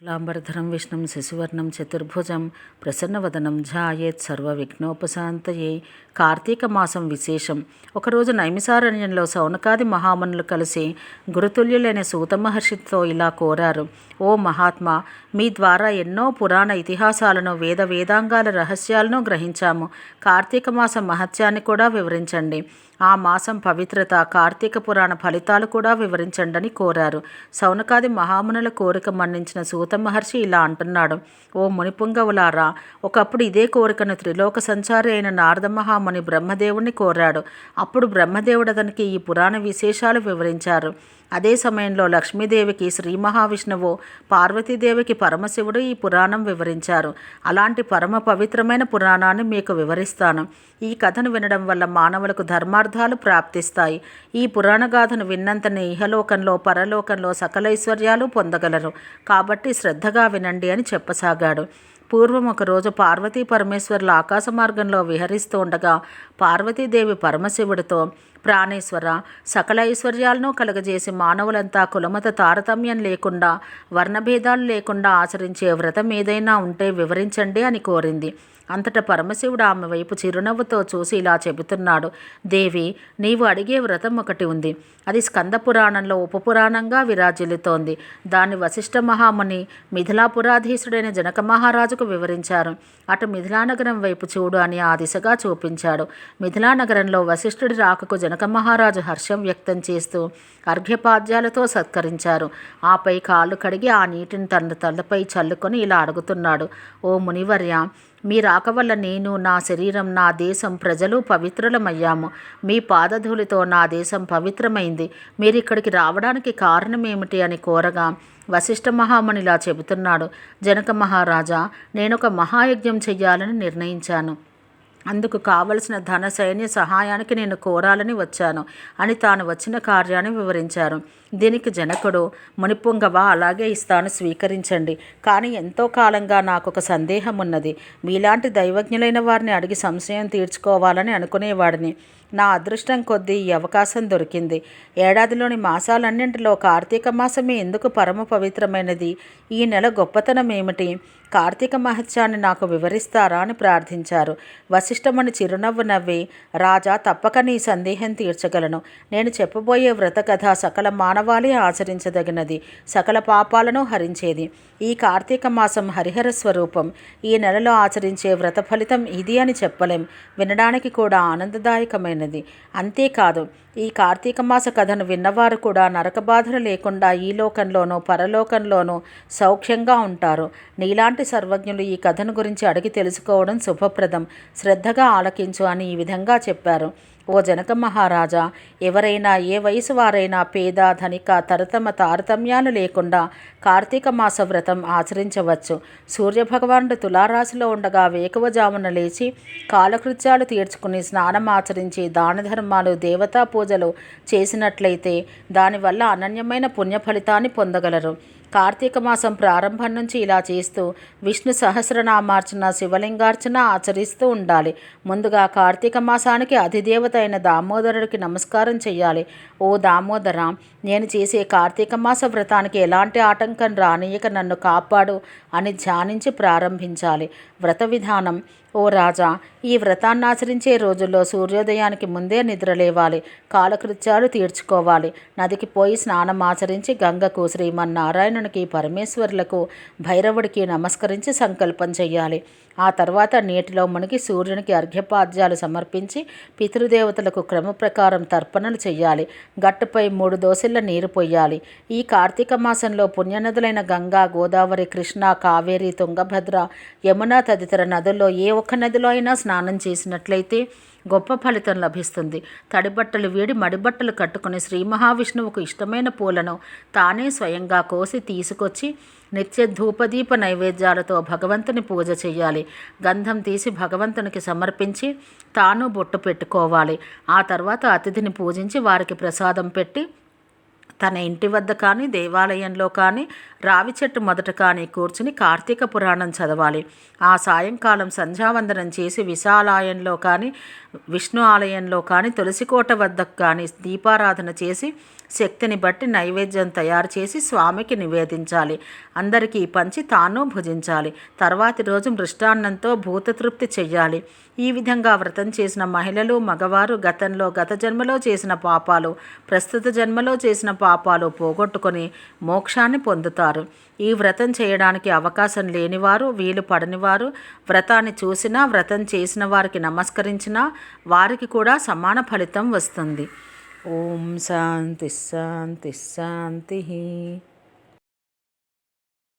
లాంబరధరం విష్ణుం శశివర్ణం చతుర్భుజం ప్రసన్నవదనం ధ్యాయేత్ సర్వవిఘ్నోపశాంతయే. కార్తీక మాసం విశేషం. ఒకరోజు నైమిసారణ్యంలో సౌనకాది మహామునులు కలిసి గురుతుల్యులైన సూత మహర్షితో ఇలా కోరారు: ఓ మహాత్మా, మీ ద్వారా ఎన్నో పురాణ ఇతిహాసాలను వేదాంగాల రహస్యాలను గ్రహించాము. కార్తీక మాసం మహత్యాన్ని కూడా వివరించండి. ఆ మాసం పవిత్రత, కార్తీక పురాణ ఫలితాలు కూడా వివరించండి అని కోరారు. సౌనకాది మహామునుల కోరిక మన్నించిన సూత మహర్షి ఇలా అంటున్నాడు: ఓ మునిపుంగవులారా, ఒకప్పుడు ఇదే కోరికను త్రిలోక సంచారి అయిన నారద మహాముని బ్రహ్మదేవుణ్ణి కోరాడు. అప్పుడు బ్రహ్మదేవుడు అతనికి ఈ పురాణ విశేషాలు వివరించారు. అదే సమయంలో లక్ష్మీదేవికి శ్రీ మహావిష్ణువు, పార్వతీదేవికి పరమశివుడు ఈ పురాణం వివరించారు. అలాంటి పరమ పవిత్రమైన పురాణాన్ని మీకు వివరిస్తాను. ఈ కథను వినడం వల్ల మానవులకు ధర్మార్థాలు ప్రాప్తిస్తాయి. ఈ పురాణగాథను విన్నంతనే ఇహలోకంలో పరలోకంలో సకల ఐశ్వర్యాలు పొందగలరు. కాబట్టి శ్రద్ధగా వినండి అని చెప్పసాగాడు. పూర్వం ఒకరోజు పార్వతీ పరమేశ్వరులు ఆకాశ మార్గంలో విహరిస్తూ ఉండగా పార్వతీదేవి పరమశివుడితో: ప్రాణేశ్వర, సకల ఐశ్వర్యాలను కలుగజేసి మానవులంతా కులమత తారతమ్యం లేకుండా, వర్ణభేదాలు లేకుండా ఆచరించే వ్రతం ఏదైనా ఉంటే వివరించండి అని కోరింది. అంతటా పరమశివుడు ఆమె వైపు చిరునవ్వుతో చూసి ఇలా చెబుతున్నాడు: దేవి, నీవు అడిగే వ్రతం ఒకటి ఉంది. అది స్కంద పురాణంలో ఉపపురాణంగా విరాజిల్లుతోంది. దాన్ని వశిష్ఠ మహాముని మిథిలాపురాధీశుడైన జనక మహారాజుకు వివరించారు. అటు మిథిలానగరం వైపు చూడు అని ఆ దిశగా చూపించాడు. మిథిలానగరంలో వశిష్ఠుడి రాకకు జనక మహారాజు హర్షం వ్యక్తం చేస్తూ అర్ఘ్యపాద్యాలతో సత్కరించారు. ఆపై కాళ్ళు కడిగి ఆ నీటిని తన తలపై చల్లుకొని ఇలా అడుగుతున్నాడు: ఓ మునివర్య, మీ రాక వల్ల నేను, నా శరీరం, నా దేశం, ప్రజలు పవిత్రులమయ్యాము. మీ పాదధూళితో నా దేశం పవిత్రమైంది. మీరు ఇక్కడికి రావడానికి కారణమేమిటి అని కోరగా వశిష్ఠ మహామునిలా చెబుతున్నాడు: జనక మహారాజా, నేనొక మహాయజ్ఞం చెయ్యాలని నిర్ణయించాను. అందుకు కావలసిన ధన సైన్య సహాయానికి నేను కోరాలని వచ్చాను అని తాను వచ్చిన కార్యాన్ని వివరించారు. దీనికి జనకుడు: మునిపుంగవ, అలాగే ఇస్తాను, స్వీకరించండి. కానీ ఎంతో కాలంగా నాకు ఒక సందేహం ఉన్నది. మీలాంటి దైవజ్ఞులైన వారిని అడిగి సంశయం తీర్చుకోవాలని అనుకునేవాడిని. నా అదృష్టం కొద్దీ ఈ అవకాశం దొరికింది. ఏడాదిలోని మాసాలన్నింటిలో కార్తీక మాసమే ఎందుకు పరమ పవిత్రమైనది? ఈ నెల గొప్పతనం ఏమిటి? కార్తీక మహత్యాన్ని నాకు వివరిస్తారా అని ప్రార్థించారు. వశిష్ఠముని చిరునవ్వు నవ్వి: రాజా, తప్పక నీ సందేహం తీర్చగలను. నేను చెప్పబోయే వ్రత కథ సకల మానవాళి ఆచరించదగినది, సకల పాపాలను హరించేది. ఈ కార్తీక మాసం హరిహర స్వరూపం. ఈ నెలలో ఆచరించే వ్రత ఫలితం ఇది అని చెప్పలేం. వినడానికి కూడా ఆనందదాయకమైనది. అంతేకాదు, ఈ కార్తీక మాస కథను విన్నవారు కూడా నరక బాధలు లేకుండా ఈ లోకంలోనూ పరలోకంలోనూ సౌఖ్యంగా ఉంటారు. నీలాంటి సర్వజ్ఞులు ఈ కథను గురించి అడిగి తెలుసుకోవడం శుభప్రదం. శ్రద్ధగా ఆలకించు అని ఈ విధంగా చెప్పారు. ఓ జనక మహారాజా, ఎవరైనా, ఏ వయసు వారైనా, పేద ధనిక తరతమ తారతమ్యాలు లేకుండా కార్తీక మాస వ్రతం ఆచరించవచ్చు. సూర్యభగవానుడు తులారాశిలో ఉండగా వేకువజామున లేచి కాలకృత్యాలు తీర్చుకుని స్నానం ఆచరించి దాన ధర్మాలు, దేవతా పూజలు చేసినట్లయితే దానివల్ల అనన్యమైన పుణ్య ఫలితాన్ని పొందగలరు. కార్తీక మాసం ప్రారంభం నుంచి ఇలా చేస్తూ విష్ణు సహస్రనామార్చన, శివలింగార్చన ఆచరిస్తూ ఉండాలి. ముందుగా కార్తీక మాసానికి అధిదేవత అయిన దామోదరుడికి నమస్కారం చేయాలి. ఓ దామోదర, నేను చేసే కార్తీక మాస వ్రతానికి ఎలాంటి ఆటంకం రానియక నన్ను కాపాడు అని ధ్యానించి ప్రారంభించాలి. వ్రత విధానం: ఓ రాజా, ఈ వ్రతాన్ని ఆచరించే రోజుల్లో సూర్యోదయానికి ముందే నిద్రలేవాలి. కాలకృత్యాలు తీర్చుకోవాలి. నదికి పోయి స్నానం ఆచరించి గంగకు, శ్రీమన్నారాయణునికి, పరమేశ్వరులకు, భైరవుడికి నమస్కరించి సంకల్పం చెయ్యాలి. ఆ తర్వాత నీటిలో మునిగి సూర్యునికి అర్ఘ్యపాద్యాలు సమర్పించి పితృదేవతలకు క్రమ ప్రకారం తర్పణలు చెయ్యాలి. గట్టుపై 3 దోసిళ్ల నీరు పొయ్యాలి. ఈ కార్తీక మాసంలో పుణ్యనదులైన గంగా, గోదావరి, కృష్ణ, కావేరి, తుంగభద్ర, యమున తదితర నదుల్లో ఏ ఒక్క నదిలో అయినా స్నానం చేసినట్లయితే గొప్ప ఫలితం లభిస్తుంది. తడిబట్టలు వీడి మడిబట్టలు కట్టుకుని శ్రీ మహావిష్ణువుకు ఇష్టమైన పూలను తానే స్వయంగా కోసి తీసుకొచ్చి నిత్య ధూపదీప నైవేద్యాలతో భగవంతుని పూజ చేయాలి. గంధం తీసి భగవంతునికి సమర్పించి తాను బొట్టు పెట్టుకోవాలి. ఆ తర్వాత అతిథిని పూజించి వారికి ప్రసాదం పెట్టి తన ఇంటి వద్ద కానీ దేవాలయంలో కానీ రావి చెట్టు మొదట కానీ కూర్చుని కార్తీక పురాణం చదవాలి. ఆ సాయంకాలం సంధ్యావందనం చేసి విశాలాయంలో కానీ విష్ణు ఆలయంలో కానీ తులసికోట వద్దకు కానీ దీపారాధన చేసి శక్తిని బట్టి నైవేద్యం తయారు చేసి స్వామికి నివేదించాలి. అందరికీ పంచి తాను భుజించాలి. తర్వాతి రోజు మృష్టాన్నంతో భూతతృప్తి చెయ్యాలి. ఈ విధంగా వ్రతం చేసిన మహిళలు మగవారు గత జన్మలో చేసిన పాపాలు ప్రస్తుత జన్మలో చేసిన పాపాలు పోగొట్టుకొని మోక్షాన్ని పొందుతారు. ఈ వ్రతం చేయడానికి అవకాశం లేనివారు, వీలు పడనివారు వ్రతాన్ని చూసినా వ్రతం చేసిన వారికి నమస్కరించినా వారికి కూడా సమాన ఫలితం వస్తుంది. ఓం శాంతి శాంతి శాంతి.